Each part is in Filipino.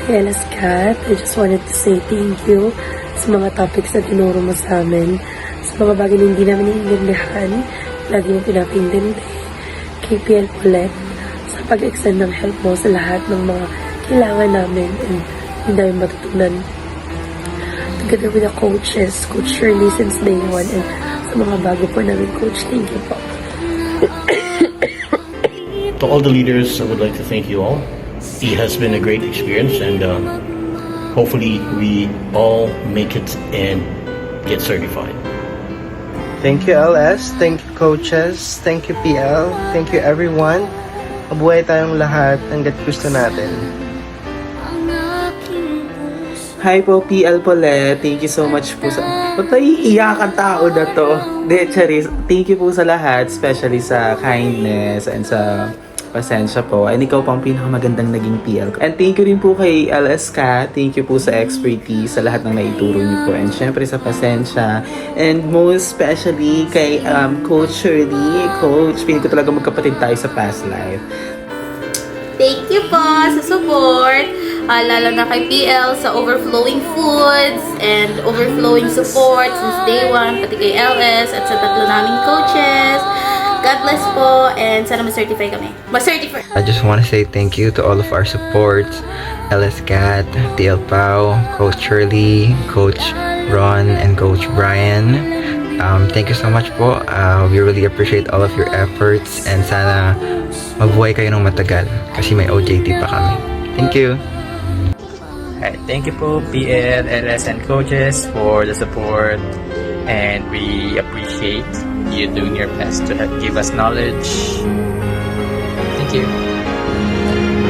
Kay Elas Kat, I just wanted to say thank you sa mga topics na tinuro mo sa amin. Sa mga bagay na hindi namin naiintindihan, lagi mo pinapintindi. Kay PL Paulette, sa pag-extend ng help mo sa lahat ng mga kailangan namin and hindi namin matutunan. Together with the coaches, Coach Shirley since day one, and sa mga bago po namin coach, thank you po. To all the leaders, I would like to thank you all. It has been a great experience, and hopefully we all make it and get certified. Thank you, LS. Thank you, coaches. Thank you, PL. Thank you, everyone. Mabuhay tayong lahat hanggat gusto natin. Hi po, PL Paulette. Thank you so much po sa... Ba't naiiyakan tao na to? Charis. Thank you po sa lahat, especially sa kindness and sa pasensya po. And ikaw po ang pinakamagandang naging PL. And thank you rin po kay LSK. Thank you po sa expertise, sa lahat ng naituro niyo po. And syempre sa pasensya. And most especially kay Coach Shirley. Coach, piling ko talaga magkapatid tayo sa past life. Thank you po sa support. Lalo na kay PL sa overflowing foods and overflowing support since day one, pati kay LS at sa tatlo naming coaches. God bless po, and sana ma-certify kami. Ma-certify! I just want to say thank you to all of our supports, LS Cat, PL Pau, Coach Shirley, Coach Ron, and Coach Brian. Thank you so much po. We really appreciate all of your efforts, and sana mabuhay kayo ng matagal kasi may OJT pa kami. Thank you! Alright, thank you po PL, LS, and coaches for the support, and we appreciate you doing your best to give us knowledge. Thank you.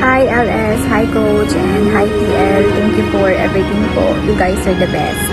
Hi LS, hi Coach, and hi PL. Thank you for everything po. You guys are the best.